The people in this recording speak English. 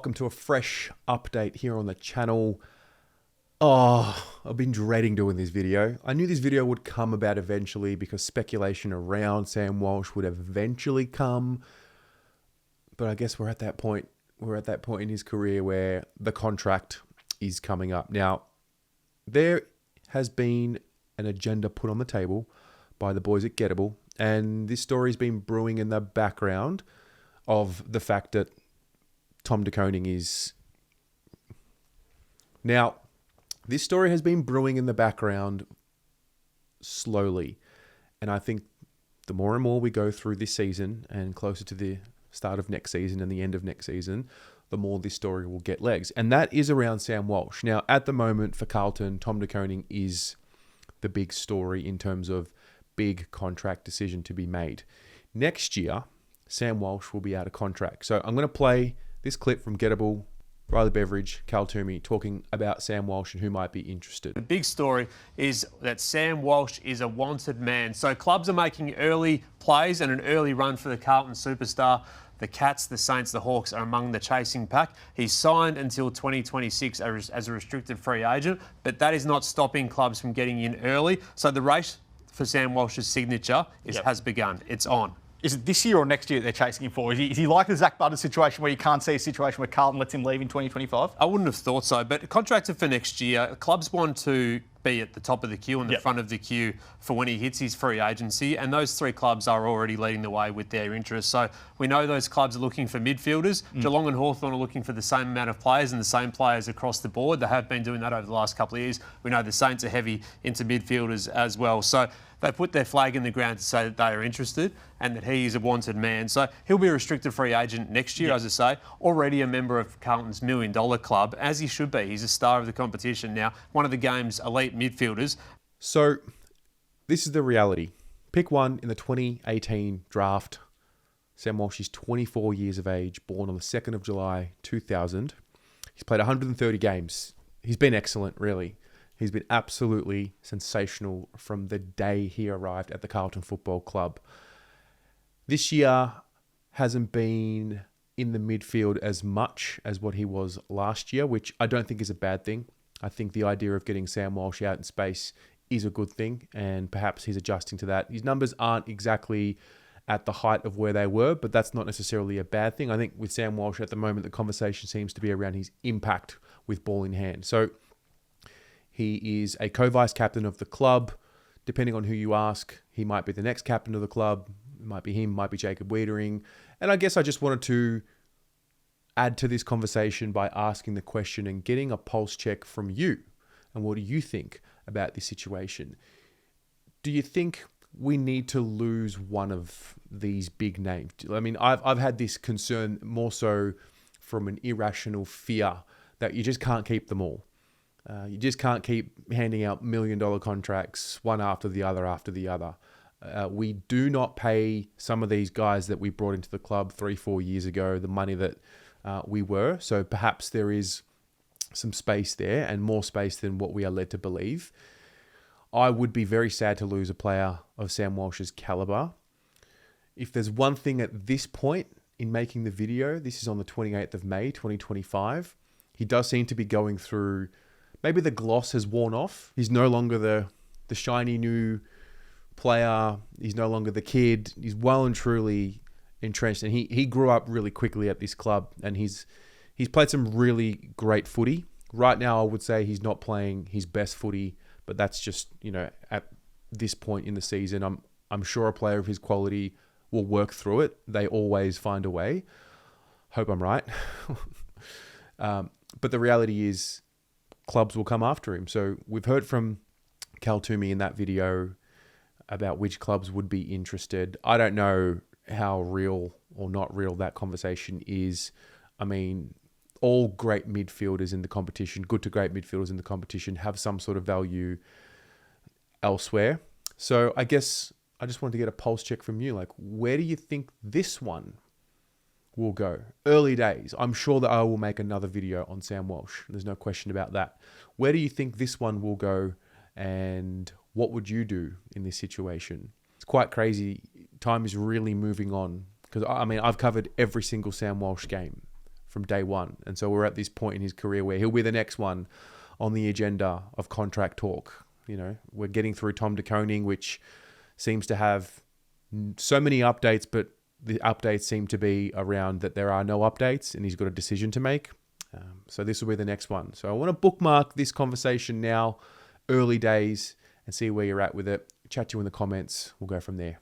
welcome to a fresh update here on the channel. Oh, I've been dreading doing this video. I knew this video would come about eventually because speculation around Sam Walsh would eventually come. But I guess we're at that point. We're at that point in his career where the contract is coming up. Now, there has been an agenda put on the table by the boys at Gettable, and this story's been brewing in the background of the fact that Tom de Koning is... Now, this story has been brewing in the background slowly, and I think the more and more we go through this season and closer to the start of next season and the end of next season, the more this story will get legs. And that is around Sam Walsh. Now, at the moment for Carlton, Tom de Koning is the big story in terms of big contract decision to be made. Next year, Sam Walsh will be out of contract. So I'm going to play this clip from Gettable, Riley Beveridge, Cal Toomey, talking about Sam Walsh and who might be interested. The big story is that Sam Walsh is a wanted man. So clubs are making early plays and an early run for the Carlton superstar. The Cats, the Saints, the Hawks are among the chasing pack. He's signed until 2026 as a restricted free agent, but that is not stopping clubs from getting in early. So the race for Sam Walsh's signature has begun. It's on. Is it this year or next year that they're chasing him for? Is he like the Zach Butters situation where you can't see a situation where Carlton lets him leave in 2025? I wouldn't have thought so, but contracted for next year. Clubs want to be at the top of the queue and the front of the queue for when he hits his free agency, and those three clubs are already leading the way with their interest. So we know those clubs are looking for midfielders. Geelong and Hawthorn are looking for the same amount of players and the same players across the board. They have been doing that over the last couple of years. We know the Saints are heavy into midfielders as well. So they put their flag in the ground to say that they are interested and that he is a wanted man. So he'll be a restricted free agent next year, as I say, already a member of Carlton's $1 million club, as he should be. He's a star of the competition now, one of the game's elite midfielders. So this is the reality. Pick one in the 2018 draft. Sam Walsh is 24 years of age, born on the 2nd of July, 2000. He's played 130 games. He's been excellent, really. He's been absolutely sensational from the day he arrived at the Carlton Football Club. This year hasn't been in the midfield as much as what he was last year, which I don't think is a bad thing. I think the idea of getting Sam Walsh out in space is a good thing, and perhaps he's adjusting to that. His numbers aren't exactly at the height of where they were, but that's not necessarily a bad thing. I think with Sam Walsh at the moment, the conversation seems to be around his impact with ball in hand. So he is a co-vice captain of the club. Depending on who you ask, he might be the next captain of the club. It might be him, might be Jacob Wiedering. And I guess I just wanted to add to this conversation by asking the question and getting a pulse check from you. And what do you think about this situation? Do you think we need to lose one of these big names? I mean, I've had this concern more so from an irrational fear that you just can't keep them all. You just can't keep handing out $1 million contracts one after the other. We do not pay some of these guys that we brought into the club 3-4 years ago the money that we were. So perhaps there is some space there, and more space than what we are led to believe. I would be very sad to lose a player of Sam Walsh's caliber. If there's one thing at this point in making the video, this is on the 28th of May, 2025, he does seem to be going through... Maybe the gloss has worn off. He's no longer the shiny new player. He's no longer the kid. He's well and truly entrenched. And he grew up really quickly at this club. And he's played some really great footy. Right now, I would say he's not playing his best footy. But that's just, at this point in the season, I'm sure a player of his quality will work through it. They always find a way. Hope I'm right. But the reality is, clubs will come after him. So we've heard from Cal Toomey in that video about which clubs would be interested. I don't know how real or not real that conversation is. I mean, all great midfielders in the competition, good to great midfielders in the competition, have some sort of value elsewhere. So I guess I just wanted to get a pulse check from you. Like, where do you think this one will go? Early days. I'm sure that I will make another video on Sam Walsh. There's no question about that. Where do you think this one will go, and what would you do in this situation? It's quite crazy. Time is really moving on, because I mean, I've covered every single Sam Walsh game from day one. And so we're at this point in his career where he'll be the next one on the agenda of contract talk. You know, we're getting through Tom de Koning, which seems to have so many updates, but the updates seem to be around that there are no updates and he's got a decision to make. So this will be the next one. So I want to bookmark this conversation now, early days, and see where you're at with it. Chat to you in the comments. We'll go from there.